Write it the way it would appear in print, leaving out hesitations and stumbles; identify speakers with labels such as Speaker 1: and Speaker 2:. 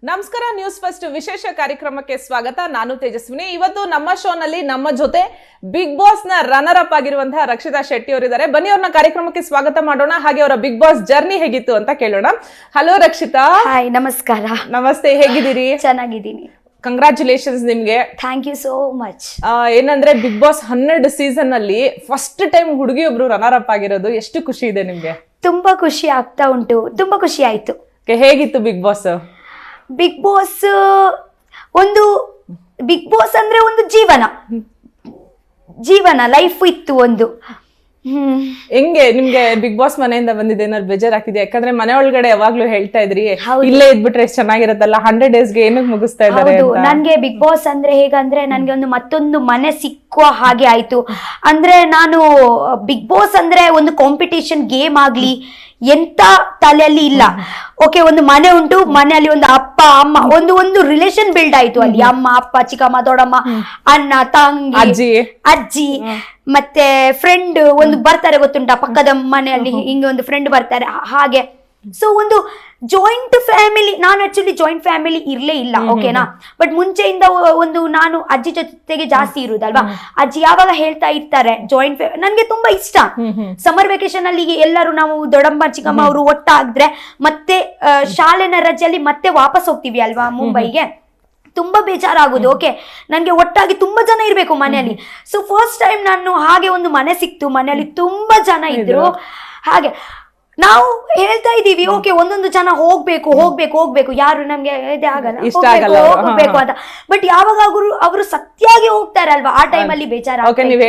Speaker 1: ನಮಸ್ಕಾರ, news first ವಿಶೇಷ ಕಾರ್ಯಕ್ರಮಕ್ಕೆ ಸ್ವಾಗತ. ನಾನು ತೇಜಸ್ವಿನಿ. ಇವತ್ತು ನಮ್ಮ ಶೋನಲ್ಲಿ ನಮ್ಮ ಜೊತೆ ಬಿಗ್ ಬಾಸ್ ನ ರನ್ನರ್ ಅಪ್ ಆಗಿರುವಂತಹ ರಕ್ಷಿತಾ ಶೆಟ್ಟಿ ಅವರಿದ್ದಾರೆ. ಬನ್ನಿ ಅವ್ರನ್ನ ಕಾರ್ಯಕ್ರಮಕ್ಕೆ ಸ್ವಾಗತ ಮಾಡೋಣ, ಹಾಗೆ ಅವರ ಬಿಗ್ ಬಾಸ್ ಜರ್ನಿ ಹೇಗಿತ್ತು ಅಂತ ಕೇಳೋಣ. ಹಲೋ ರಕ್ಷಿತಾ.
Speaker 2: ಹಾಯ್, ನಮಸ್ಕಾರ.
Speaker 1: ನಮಸ್ತೆ, ಹೇಗಿದ್ದೀರಿ?
Speaker 2: ಚೆನ್ನಾಗಿದ್ದೀನಿ.
Speaker 1: ಕಂಗ್ರಾಚುಲೇಷನ್ಸ್ ನಿಮ್ಗೆ.
Speaker 2: Thank you so much.
Speaker 1: ಏನಂದ್ರೆ ಬಿಗ್ ಬಾಸ್ 12 ಸೀಸನ್ ಅಲ್ಲಿ ಫಸ್ಟ್ ಟೈಮ್ ಹುಡುಗಿ ಒಬ್ರು ರನ್ನರ್ ಅಪ್ ಆಗಿರೋದು, ಎಷ್ಟು ಖುಷಿ ಇದೆ ನಿಮ್ಗೆ?
Speaker 2: ತುಂಬಾ ಖುಷಿ ಆಗ್ತಾ ಉಂಟು, ತುಂಬಾ ಖುಷಿ ಆಯ್ತು.
Speaker 1: ಹೇಗಿತ್ತು ಬಿಗ್ ಬಾಸ್?
Speaker 2: ಬಿಗ್ ಬಾಸ್ ಅಂದ್ರೆ ಒಂದು ಜೀವನ ಲೈಫ್ ಇತ್ತು ಒಂದು.
Speaker 1: ಹೆಂಗೆ ನಿಮ್ಗೆ ಬಿಗ್ ಬಾಸ್ ಮನೆಯಿಂದ ಬಂದಿದೆ ಏನಾದ್ರು ಬೇಜಾರಾಗ್ತಿದೆ? ಯಾಕಂದ್ರೆ ಮನೆ ಒಳಗಡೆ ಯಾವಾಗ್ಲೂ ಹೇಳ್ತಾ ಇದ್ರಿ ಇಲ್ಲೇ ಇದ್ಬಿಟ್ರೆ ಎಷ್ಟು ಚೆನ್ನಾಗಿರತ್ತಲ್ಲ, 100 ಡೇಸ್ಗೆ ಏನಕ್ಕೆ ಮುಗಿಸ್ತಾ ಇದ್ದಾರೆ?
Speaker 2: ನನ್ಗೆ ಬಿಗ್ ಬಾಸ್ ಅಂದ್ರೆ ಹೇಗಂದ್ರೆ ನನ್ಗೆ ಮತ್ತೊಂದು ಮನೆ ಸಿಕ್ಕುವ ಹಾಗೆ ಆಯ್ತು. ಅಂದ್ರೆ ನಾನು ಬಿಗ್ ಬಾಸ್ ಅಂದ್ರೆ ಒಂದು ಕಾಂಪಿಟೇಷನ್ ಗೇಮ್ ಆಗ್ಲಿ ಎಂತ ತಲೆಯಲ್ಲಿ ಇಲ್ಲ. ಓಕೆ, ಒಂದು ಮನೆ ಉಂಟು, ಮನೆಯಲ್ಲಿ ಒಂದು ಅಪ್ಪ ಅಮ್ಮ, ಒಂದು ರಿಲೇಶನ್ ಬಿಲ್ಡ್ ಆಯ್ತು ಅಲ್ಲಿ. ಅಮ್ಮ ಅಪ್ಪ, ಚಿಕ್ಕಮ್ಮ ದೊಡ್ಡಮ್ಮ, ಅಣ್ಣ ತಂಗಿ, ಅಜ್ಜಿ, ಮತ್ತೆ ಫ್ರೆಂಡ್ ಒಂದು ಬರ್ತಾರೆ, ಗೊತ್ತುಂಟ ಪಕ್ಕದ ಮನೆಯಲ್ಲಿ ಹಿಂಗೆ ಒಂದು ಫ್ರೆಂಡ್ ಬರ್ತಾರೆ ಹಾಗೆ. ಸೊ ಒಂದು ಜಾಯಿಂಟ್ ಫ್ಯಾಮಿಲಿ. ನಾನು ಆಕ್ಚುಲಿ ಜಾಯಿಂಟ್ ಫ್ಯಾಮಿಲಿ ಇರ್ಲೇ ಇಲ್ಲ, ಓಕೆನಾ. ಬಟ್ ಮುಂಚೆಯಿಂದ ನಾನು ಅಜ್ಜಿ ಜೊತೆಗೆ ಜಾಸ್ತಿ ಇರುದಲ್ವಾ. ಅಜ್ಜಿ ಯಾವಾಗ ಹೇಳ್ತಾ ಇರ್ತಾರೆ ಜಾಯಿಂಟ್ ನನ್ಗೆ ತುಂಬಾ ಇಷ್ಟ. ಸಮ್ಮರ್ ವೆಕೇಶನ್ ಅಲ್ಲಿ ಎಲ್ಲರೂ ನಾವು ದೊಡ್ಡಮ್ಮ ಚಿಕ್ಕಮ್ಮ ಅವರು ಒಟ್ಟಾಗಿದ್ರೆ ಮತ್ತೆ ಶಾಲೆನ ರಜೆಯಲ್ಲಿ ಮತ್ತೆ ವಾಪಸ್ ಹೋಗ್ತೀವಿ ಅಲ್ವಾ ಮುಂಬೈಗೆ. ತುಂಬಾ ಬೇಜಾರಾಗುದು. ಓಕೆ, ನನ್ಗೆ ಒಟ್ಟಾಗಿ ತುಂಬಾ ಜನ ಇರ್ಬೇಕು ಮನೆಯಲ್ಲಿ. ಸೊ ಫಸ್ಟ್ ಟೈಮ್ ನಾನು ಹಾಗೆ ಒಂದು ಮನೆ ಸಿಕ್ತು, ಮನೆಯಲ್ಲಿ ತುಂಬಾ ಜನ ಇದ್ರು. ಹಾಗೆ ನಾವು ಹೇಳ್ತಾ ಇದೀವಿ, ಓಕೆ ಒಂದೊಂದು ಜನ ಹೋಗ್ಬೇಕು, ಯಾರು ನಮ್ಗೆ ಇದೇ ಆಗಲ್ಲ, ಹೋಗ್ಬೇಕು ಅಂತ. ಬಟ್ ಯಾವಾಗ ಅವರು ಸತ್ಯಾಗಿ ಹೋಗ್ತಾರೆ ಅಲ್ವಾ, ಆ ಟೈಮಲ್ಲಿ ಬೇಜಾರ.